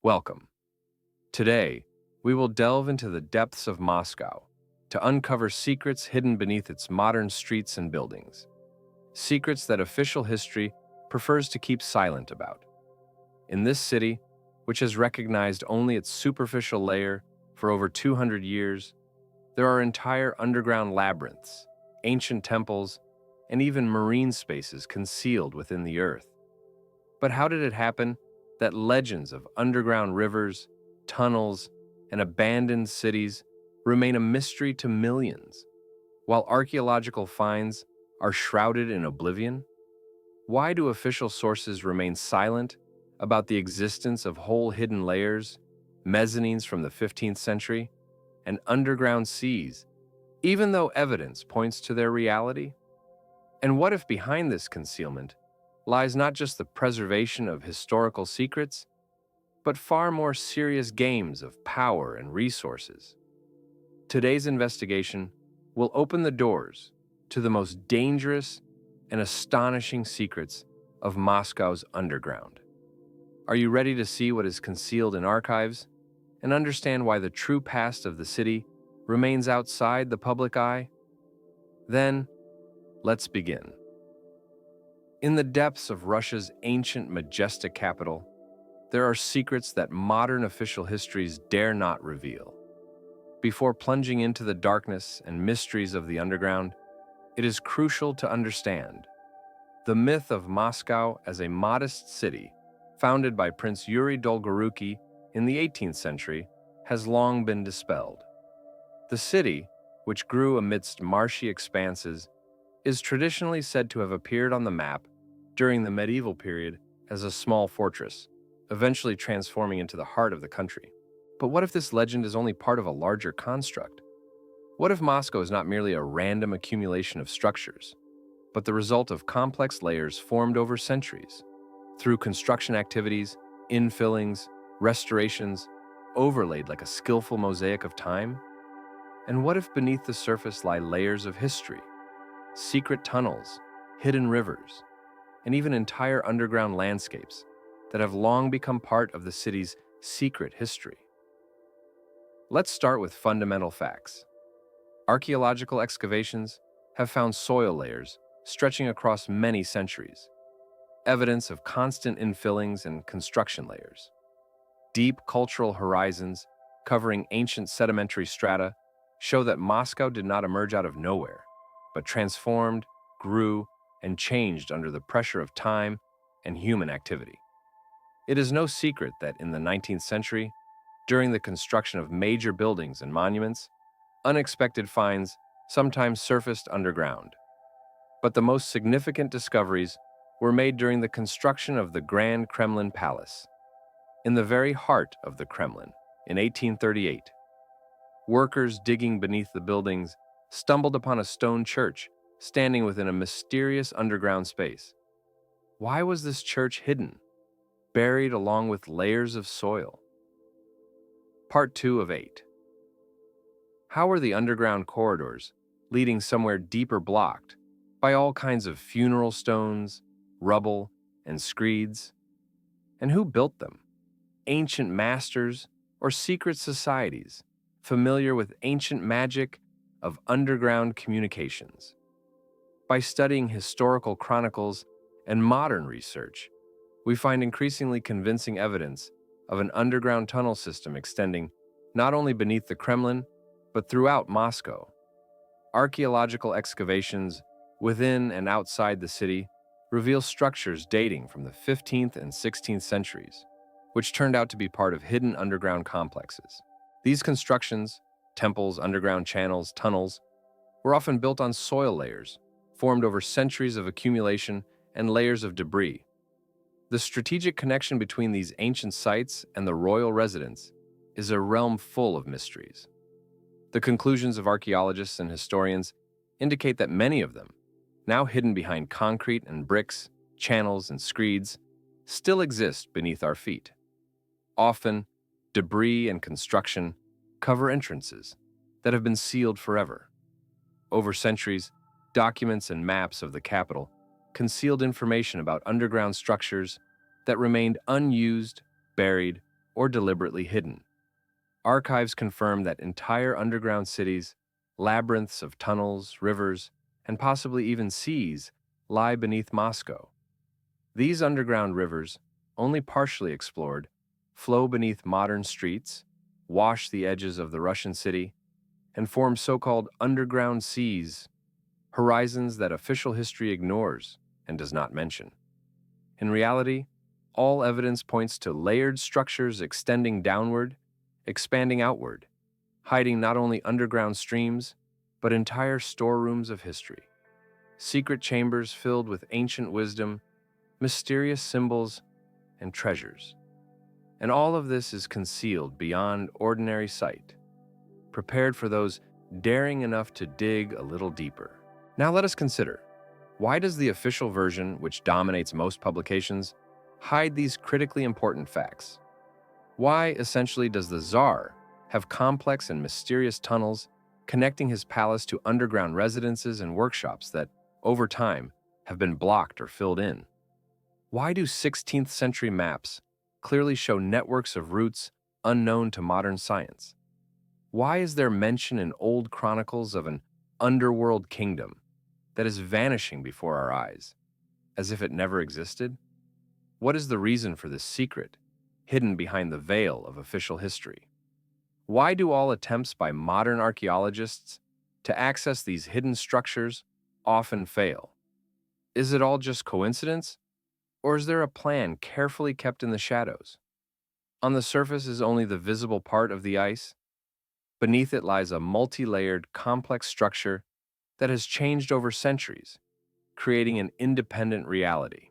Welcome. Today, we will delve into the depths of Moscow to uncover secrets hidden beneath its modern streets and buildings. Secrets that official history prefers to keep silent about. In this city, which has recognized only its superficial layer for over 200 years, there are entire underground labyrinths, ancient temples, and even marine spaces concealed within the earth. But how did it happen that legends of underground rivers, tunnels, and abandoned cities remain a mystery to millions, while archaeological finds are shrouded in oblivion? Why do official sources remain silent about the existence of whole hidden layers, mezzanines from the 15th century, and underground seas, even though evidence points to their reality? And what if behind this concealment lies not just the preservation of historical secrets, but far more serious games of power and resources? Today's investigation will open the doors to the most dangerous and astonishing secrets of Moscow's underground. Are you ready to see what is concealed in archives and understand why the true past of the city remains outside the public eye? Then, let's begin. In the depths of Russia's ancient, majestic capital, there are secrets that modern official histories dare not reveal. Before plunging into the darkness and mysteries of the underground, it is crucial to understand the myth of Moscow as a modest city, founded by Prince Yuri Dolgoruki in the 18th century, has long been dispelled. The city, which grew amidst marshy expanses, is traditionally said to have appeared on the map during the medieval period as a small fortress, eventually transforming into the heart of the country. But what if this legend is only part of a larger construct? What if Moscow is not merely a random accumulation of structures, but the result of complex layers formed over centuries, through construction activities, infillings, restorations, overlaid like a skillful mosaic of time? And what if beneath the surface lie layers of history, secret tunnels, hidden rivers, and even entire underground landscapes that have long become part of the city's secret history? Let's start with fundamental facts. Archaeological excavations have found soil layers stretching across many centuries, evidence of constant infillings and construction layers. Deep cultural horizons covering ancient sedimentary strata show that Moscow did not emerge out of nowhere, but transformed, grew, and changed under the pressure of time and human activity. It is no secret that in the 19th century, during the construction of major buildings and monuments, unexpected finds sometimes surfaced underground. But the most significant discoveries were made during the construction of the Grand Kremlin Palace. In the very heart of the Kremlin, in 1838, workers digging beneath the buildings stumbled upon a stone church standing within a mysterious underground space. Why was this church hidden, buried along with layers of soil? Part 2 of 8. How were the underground corridors leading somewhere deeper blocked by all kinds of funeral stones, rubble, and screeds? And who built them? Ancient masters or secret societies familiar with ancient magic of underground communications? By studying historical chronicles and modern research, we find increasingly convincing evidence of an underground tunnel system extending not only beneath the Kremlin, but throughout Moscow. Archaeological excavations within and outside the city reveal structures dating from the 15th and 16th centuries, which turned out to be part of hidden underground complexes. These constructions, temples, underground channels, tunnels, were often built on soil layers, formed over centuries of accumulation and layers of debris. The strategic connection between these ancient sites and the royal residence is a realm full of mysteries. The conclusions of archaeologists and historians indicate that many of them, now hidden behind concrete and bricks, channels and screeds, still exist beneath our feet. Often, debris and construction cover entrances that have been sealed forever. Over centuries, documents and maps of the capital concealed information about underground structures that remained unused, buried, or deliberately hidden. Archives confirm that entire underground cities, labyrinths of tunnels, rivers, and possibly even seas lie beneath Moscow. These underground rivers, only partially explored, flow beneath modern streets, wash the edges of the Russian city, and form so-called underground seas, horizons that official history ignores and does not mention. In reality, all evidence points to layered structures extending downward, expanding outward, hiding not only underground streams, but entire storerooms of history. Secret chambers filled with ancient wisdom, mysterious symbols, and treasures. And all of this is concealed beyond ordinary sight, prepared for those daring enough to dig a little deeper. Now let us consider, why does the official version, which dominates most publications, hide these critically important facts? Why, essentially, does the Tsar have complex and mysterious tunnels connecting his palace to underground residences and workshops that, over time, have been blocked or filled in? Why do 16th century maps clearly show networks of routes unknown to modern science? Why is there mention in old chronicles of an underworld kingdom that is vanishing before our eyes, as if it never existed? What is the reason for this secret, hidden behind the veil of official history? Why do all attempts by modern archaeologists to access these hidden structures often fail? Is it all just coincidence, or is there a plan carefully kept in the shadows? On the surface is only the visible part of the ice. Beneath it lies a multi-layered, complex structure that has changed over centuries, creating an independent reality.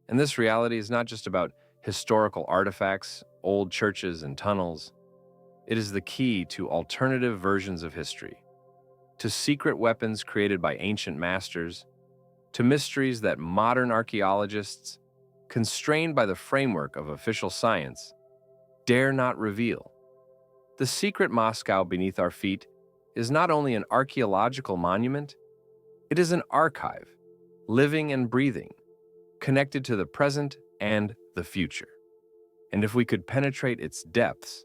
And this reality is not just about historical artifacts, old churches, and tunnels. It is the key to alternative versions of history, to secret weapons created by ancient masters, to mysteries that modern archaeologists, constrained by the framework of official science, dare not reveal. The secret Moscow beneath our feet is not only an archaeological monument, it is an archive, living and breathing, connected to the present and the future. And if we could penetrate its depths,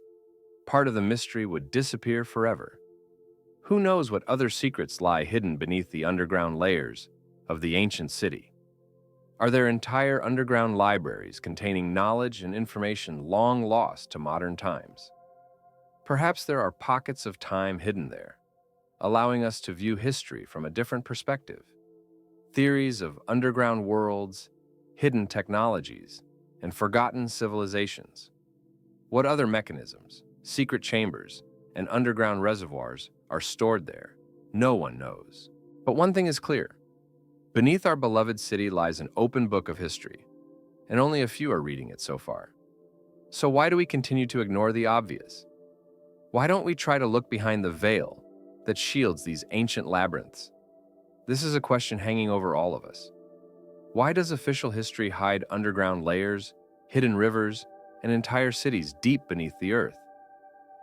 part of the mystery would disappear forever. Who knows what other secrets lie hidden beneath the underground layers of the ancient city? Are there entire underground libraries containing knowledge and information long lost to modern times? Perhaps there are pockets of time hidden there, allowing us to view history from a different perspective. Theories of underground worlds, hidden technologies, and forgotten civilizations. What other mechanisms, secret chambers, and underground reservoirs are stored there? No one knows. But one thing is clear. Beneath our beloved city lies an open book of history, and only a few are reading it so far. So why do we continue to ignore the obvious? Why don't we try to look behind the veil that shields these ancient labyrinths? This is a question hanging over all of us. Why does official history hide underground layers, hidden rivers, and entire cities deep beneath the earth?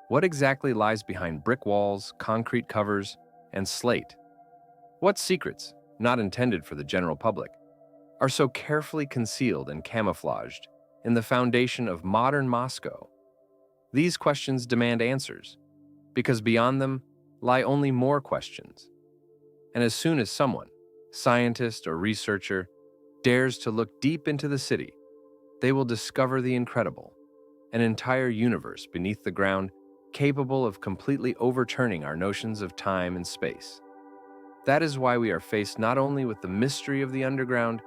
What exactly lies behind brick walls, concrete covers, and slate? What secrets, not intended for the general public, are so carefully concealed and camouflaged in the foundation of modern Moscow? These questions demand answers, because beyond them lie only more questions. And as soon as someone, scientist or researcher, dares to look deep into the city, they will discover the incredible, an entire universe beneath the ground capable of completely overturning our notions of time and space. That is why we are faced not only with the mystery of the underground,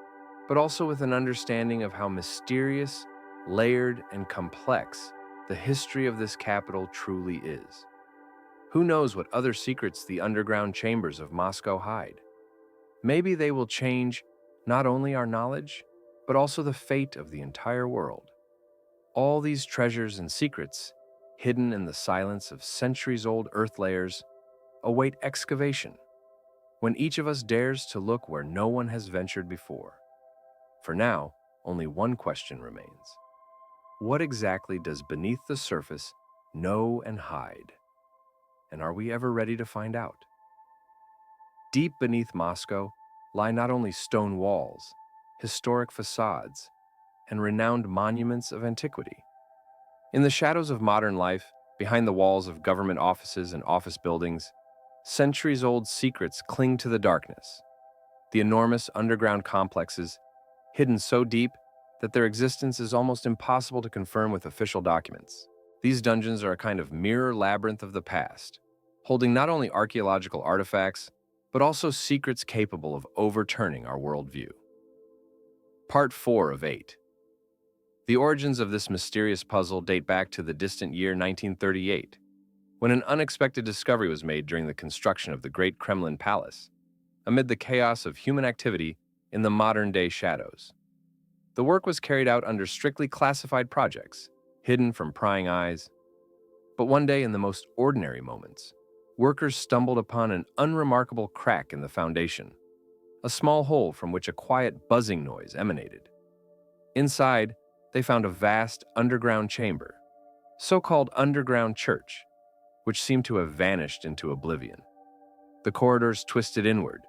but also with an understanding of how mysterious, layered, and complex the history of this capital truly is. Who knows what other secrets the underground chambers of Moscow hide? Maybe they will change not only our knowledge, but also the fate of the entire world. All these treasures and secrets, hidden in the silence of centuries-old earth layers, await excavation, when each of us dares to look where no one has ventured before. For now, only one question remains. What exactly does beneath the surface know and hide? And are we ever ready to find out? Deep beneath Moscow lie not only stone walls, historic facades, and renowned monuments of antiquity, In the shadows of modern life, behind the walls of government offices and office buildings, centuries-old secrets cling to the darkness. The enormous underground complexes, hidden so deep that their existence is almost impossible to confirm with official documents. These dungeons are a kind of mirror labyrinth of the past, holding not only archaeological artifacts, but also secrets capable of overturning our worldview. Part 4 of 8. The origins of this mysterious puzzle date back to the distant year 1938, when an unexpected discovery was made during the construction of the Great Kremlin Palace, amid the chaos of human activity in the modern-day shadows. The work was carried out under strictly classified projects, hidden from prying eyes. But one day, in the most ordinary moments, workers stumbled upon an unremarkable crack in the foundation, a small hole from which a quiet buzzing noise emanated. Inside, they found a vast underground chamber, so-called underground church, which seemed to have vanished into oblivion. The corridors twisted inward,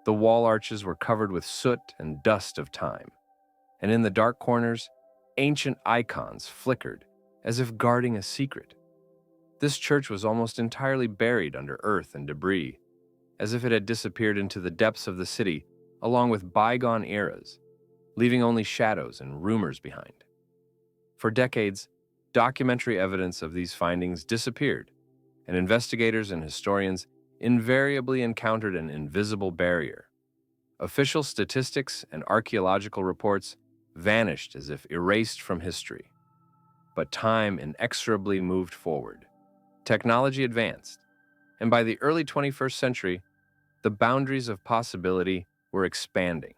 the wall arches were covered with soot and dust of time, and in the dark corners, ancient icons flickered as if guarding a secret. This church was almost entirely buried under earth and debris, as if it had disappeared into the depths of the city along with bygone eras, leaving only shadows and rumors behind. For decades, documentary evidence of these findings disappeared, and investigators and historians invariably encountered an invisible barrier. Official statistics and archaeological reports vanished as if erased from history. But time inexorably moved forward. Technology advanced, and by the early 21st century, the boundaries of possibility were expanding.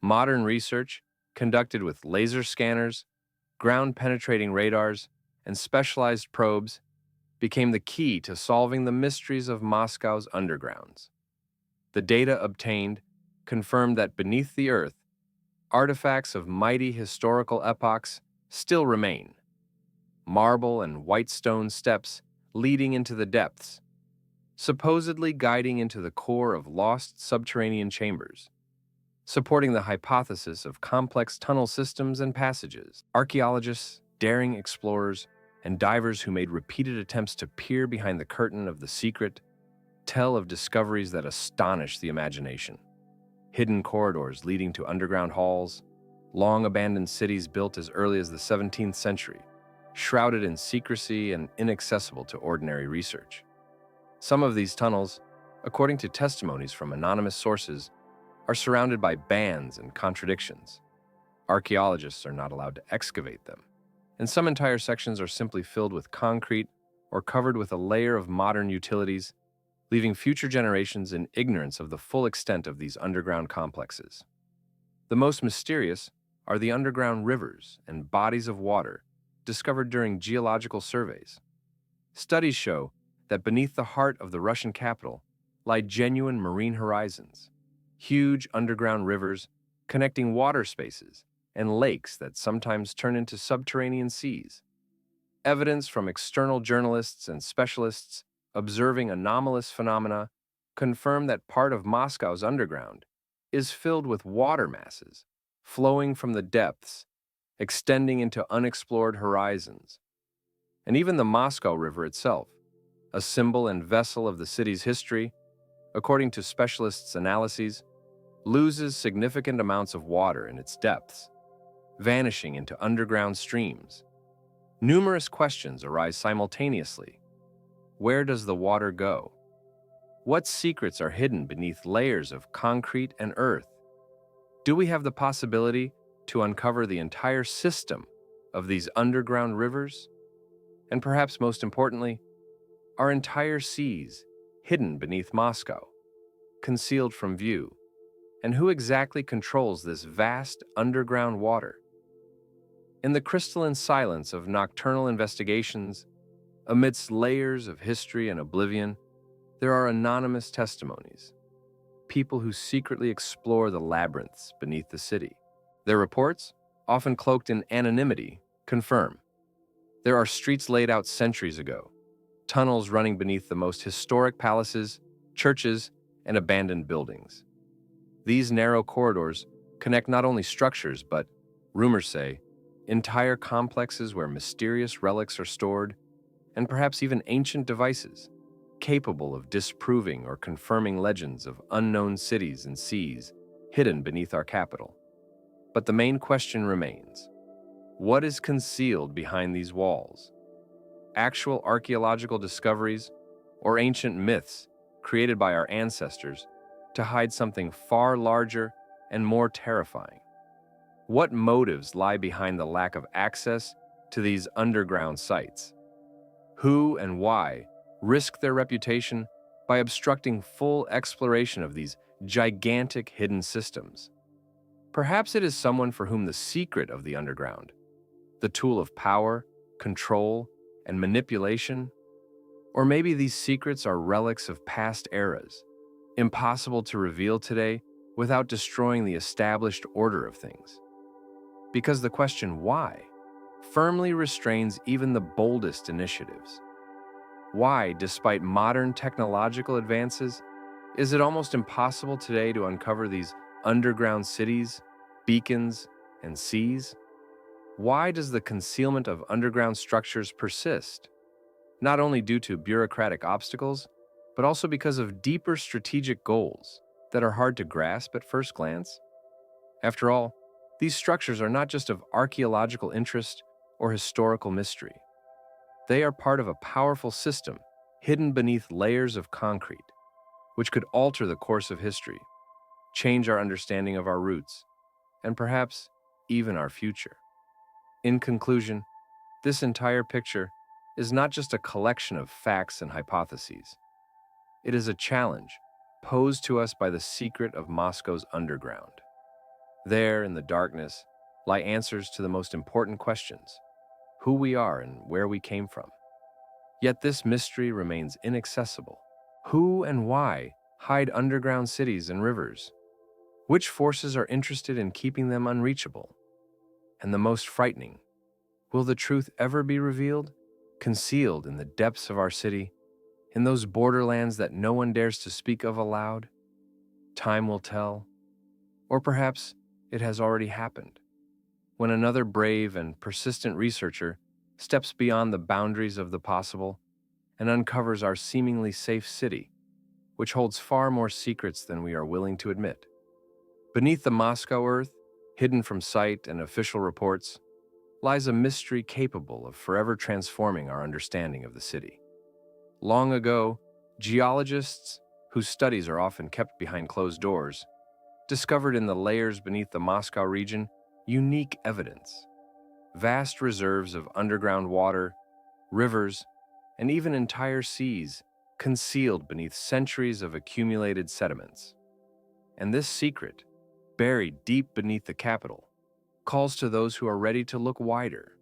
Modern research, conducted with laser scanners, ground-penetrating radars, and specialized probes, became the key to solving the mysteries of Moscow's undergrounds. The data obtained confirmed that beneath the earth, artifacts of mighty historical epochs still remain. Marble and white stone steps leading into the depths, supposedly guiding into the core of lost subterranean chambers, supporting the hypothesis of complex tunnel systems and passages. Archaeologists, daring explorers, and divers who made repeated attempts to peer behind the curtain of the secret tell of discoveries that astonish the imagination. Hidden corridors leading to underground halls, long-abandoned cities built as early as the 17th century, shrouded in secrecy and inaccessible to ordinary research. Some of these tunnels, according to testimonies from anonymous sources, are surrounded by bans and contradictions. Archaeologists are not allowed to excavate them, and some entire sections are simply filled with concrete or covered with a layer of modern utilities, leaving future generations in ignorance of the full extent of these underground complexes. The most mysterious are the underground rivers and bodies of water discovered during geological surveys. Studies show that beneath the heart of the Russian capital lie genuine marine horizons, huge underground rivers connecting water spaces and lakes that sometimes turn into subterranean seas. Evidence from external journalists and specialists observing anomalous phenomena confirm that part of Moscow's underground is filled with water masses flowing from the depths, extending into unexplored horizons. And even the Moscow River itself, a symbol and vessel of the city's history, according to specialists' analyses, loses significant amounts of water in its depths, vanishing into underground streams. Numerous questions arise simultaneously. Where does the water go? What secrets are hidden beneath layers of concrete and earth? Do we have the possibility to uncover the entire system of these underground rivers? And perhaps most importantly, are entire seas hidden beneath Moscow, concealed from view? And who exactly controls this vast underground water? In the crystalline silence of nocturnal investigations, amidst layers of history and oblivion, there are anonymous testimonies, people who secretly explore the labyrinths beneath the city. Their reports, often cloaked in anonymity, confirm. There are streets laid out centuries ago, tunnels running beneath the most historic palaces, churches, and abandoned buildings. These narrow corridors connect not only structures but, rumors say, entire complexes where mysterious relics are stored, and perhaps even ancient devices capable of disproving or confirming legends of unknown cities and seas hidden beneath our capital. But the main question remains: what is concealed behind these walls? Actual archaeological discoveries or ancient myths created by our ancestors to hide something far larger and more terrifying? What motives lie behind the lack of access to these underground sites? Who and why risk their reputation by obstructing full exploration of these gigantic hidden systems? Perhaps it is someone for whom the secret of the underground, the tool of power, control, and manipulation, or maybe these secrets are relics of past eras, impossible to reveal today without destroying the established order of things. Because the question why firmly restrains even the boldest initiatives. Why, despite modern technological advances, is it almost impossible today to uncover these underground cities, beacons, and seas? Why does the concealment of underground structures persist? Not only due to bureaucratic obstacles, but also because of deeper strategic goals that are hard to grasp at first glance? After all, these structures are not just of archaeological interest or historical mystery. They are part of a powerful system hidden beneath layers of concrete, which could alter the course of history, change our understanding of our roots, and perhaps even our future. In conclusion, this entire picture is not just a collection of facts and hypotheses. It is a challenge posed to us by the secret of Moscow's underground. There, in the darkness, lie answers to the most important questions: who we are and where we came from. Yet this mystery remains inaccessible. Who and why hide underground cities and rivers? Which forces are interested in keeping them unreachable? And the most frightening, will the truth ever be revealed, concealed in the depths of our city, in those borderlands that no one dares to speak of aloud? Time will tell. Or perhaps it has already happened, when another brave and persistent researcher steps beyond the boundaries of the possible and uncovers our seemingly safe city, which holds far more secrets than we are willing to admit. Beneath the Moscow earth, hidden from sight and official reports, lies a mystery capable of forever transforming our understanding of the city. Long ago, geologists, whose studies are often kept behind closed doors, discovered in the layers beneath the Moscow region unique evidence: vast reserves of underground water, rivers, and even entire seas concealed beneath centuries of accumulated sediments. And this secret, buried deep beneath the capital, calls to those who are ready to look wider,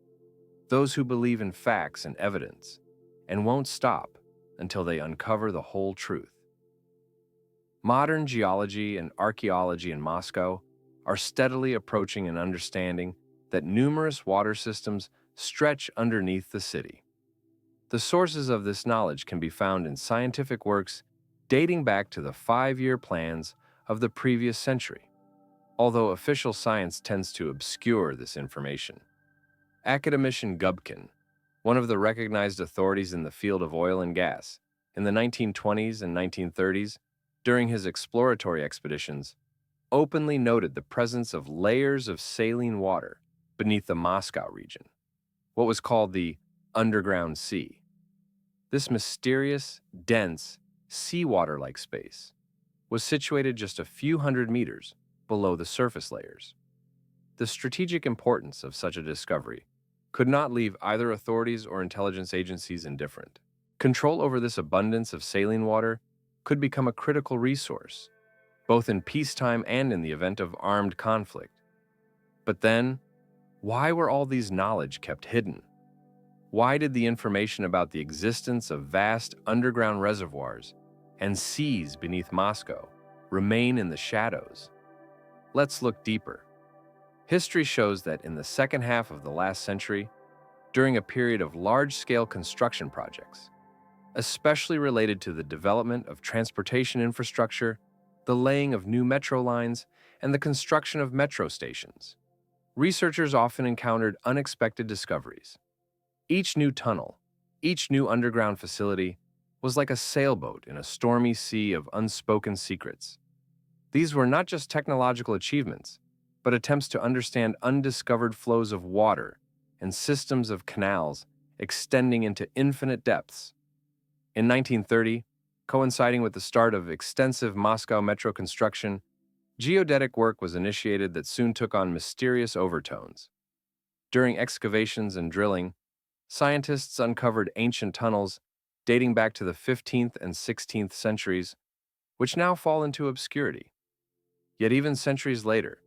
those who believe in facts and evidence, and won't stop until they uncover the whole truth. Modern geology and archaeology in Moscow are steadily approaching an understanding that numerous water systems stretch underneath the city. The sources of this knowledge can be found in scientific works dating back to the 5-year plans of the previous century, although official science tends to obscure this information. Academician Gubkin, one of the recognized authorities in the field of oil and gas, in the 1920s and 1930s, during his exploratory expeditions, openly noted the presence of layers of saline water beneath the Moscow region, what was called the underground sea. This mysterious, dense, seawater-like space was situated just a few hundred meters below the surface layers. The strategic importance of such a discovery could not leave either authorities or intelligence agencies indifferent. Control over this abundance of saline water could become a critical resource, both in peacetime and in the event of armed conflict. But then, why were all these knowledge kept hidden? Why did the information about the existence of vast underground reservoirs and seas beneath Moscow remain in the shadows? Let's look deeper. History shows that in the second half of the last century, during a period of large-scale construction projects, especially related to the development of transportation infrastructure, the laying of new metro lines, and the construction of metro stations, researchers often encountered unexpected discoveries. Each new tunnel, each new underground facility was like a sailboat in a stormy sea of unspoken secrets. These were not just technological achievements, but attempts to understand undiscovered flows of water and systems of canals extending into infinite depths. In 1930, coinciding with the start of extensive Moscow metro construction, geodetic work was initiated that soon took on mysterious overtones. During excavations and drilling, scientists uncovered ancient tunnels dating back to the 15th and 16th centuries, which now fall into obscurity. Yet even centuries later,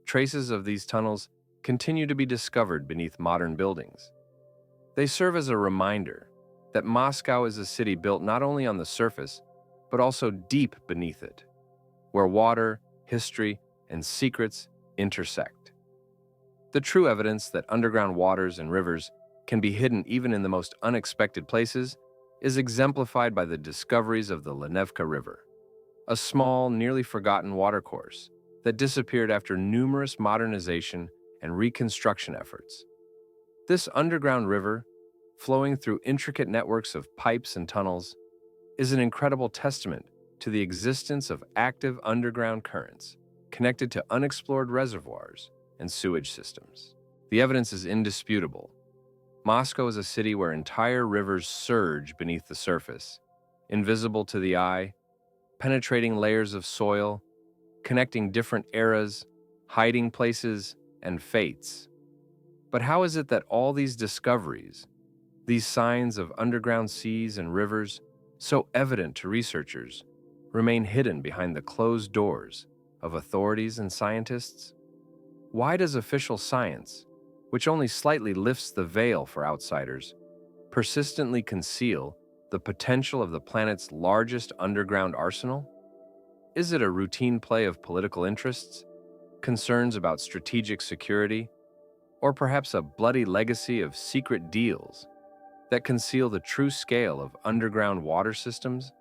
traces of these tunnels continue to be discovered beneath modern buildings. They serve as a reminder that Moscow is a city built not only on the surface, but also deep beneath it, where water, history, and secrets intersect. The true evidence that underground waters and rivers can be hidden even in the most unexpected places is exemplified by the discoveries of the Lenevka River, a small, nearly forgotten watercourse that disappeared after numerous modernization and reconstruction efforts. This underground river, flowing through intricate networks of pipes and tunnels, is an incredible testament to the existence of active underground currents connected to unexplored reservoirs and sewage systems. The evidence is indisputable. Moscow is a city where entire rivers surge beneath the surface, invisible to the eye, penetrating layers of soil, connecting different eras, hiding places, and fates. But how is it that all these discoveries, these signs of underground seas and rivers, so evident to researchers, remain hidden behind the closed doors of authorities and scientists? Why does official science, which only slightly lifts the veil for outsiders, persistently conceal the potential of the planet's largest underground arsenal? Is it a routine play of political interests, concerns about strategic security, or perhaps a bloody legacy of secret deals that conceal the true scale of underground water systems?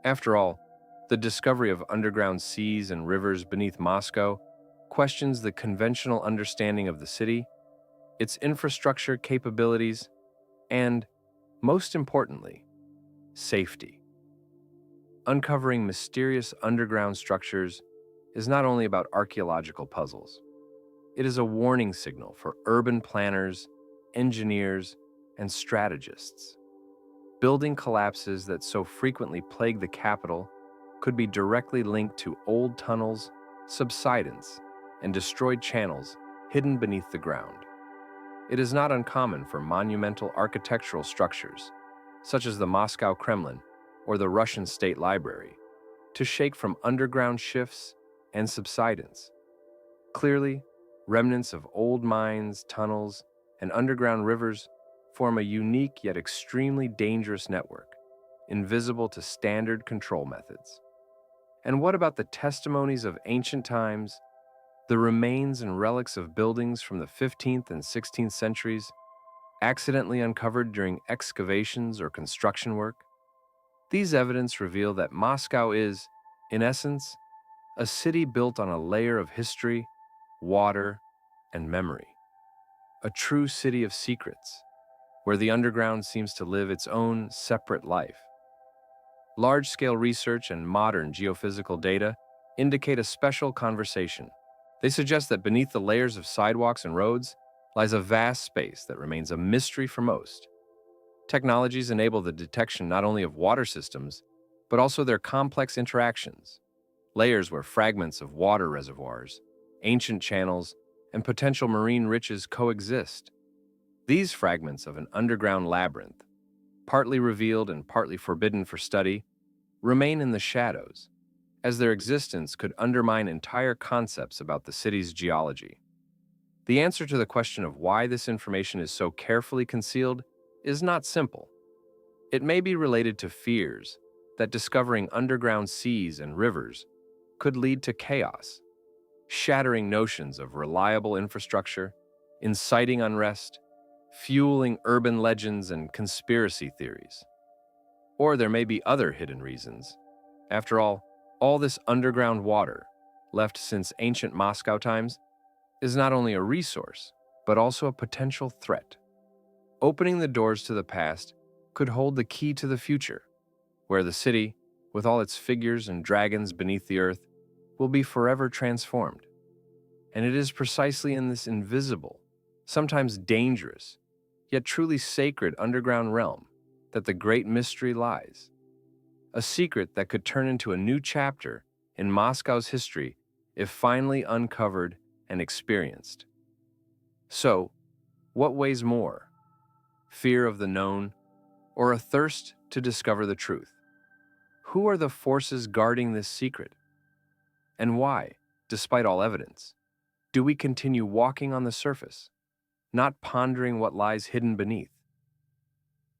After all, the discovery of underground seas and rivers beneath Moscow questions the conventional understanding of the city, its infrastructure capabilities, and, most importantly, safety. Uncovering mysterious underground structures is not only about archaeological puzzles. It is a warning signal for urban planners, engineers, and strategists. Building collapses that so frequently plague the capital could be directly linked to old tunnels, subsidence, and destroyed channels hidden beneath the ground. It is not uncommon for monumental architectural structures, such as the Moscow Kremlin or the Russian State Library, to shake from underground shifts and subsidence. Clearly, remnants of old mines, tunnels, and underground rivers form a unique yet extremely dangerous network, invisible to standard control methods. And what about the testimonies of ancient times, the remains and relics of buildings from the 15th and 16th centuries, accidentally uncovered during excavations or construction work? These evidence reveal that Moscow is, in essence, a city built on a layer of history, water, and memory. A true city of secrets, where the underground seems to live its own separate life. Large-scale research and modern geophysical data indicate a special conversation. They suggest that beneath the layers of sidewalks and roads lies a vast space that remains a mystery for most. Technologies enable the detection not only of water systems, but also their complex interactions, layers where fragments of water reservoirs, ancient channels, and potential marine riches coexist. These fragments of an underground labyrinth, partly revealed and partly forbidden for study, remain in the shadows, as their existence could undermine entire concepts about the city's geology. The answer to the question of why this information is so carefully concealed is not simple. It may be related to fears that discovering underground seas and rivers could lead to chaos, shattering notions of reliable infrastructure, inciting unrest, fueling urban legends and conspiracy theories. Or there may be other hidden reasons. After all this underground water, left since ancient Moscow times, is not only a resource, but also a potential threat. Opening the doors to the past could hold the key to the future, where the city, with all its figures and dragons beneath the earth, will be forever transformed. And it is precisely in this invisible, sometimes dangerous, yet truly sacred underground realm that the great mystery lies. A secret that could turn into a new chapter in Moscow's history if finally uncovered and experienced. So, what weighs more? Fear of the known, or a thirst to discover the truth? Who are the forces guarding this secret? And why, despite all evidence, do we continue walking on the surface, not pondering what lies hidden beneath?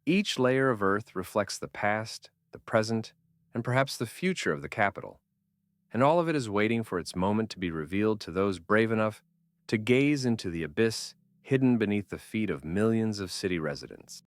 Each layer of earth reflects the past, the present, and perhaps the future of the capital, and all of it is waiting for its moment to be revealed to those brave enough to gaze into the abyss hidden beneath the feet of millions of city residents.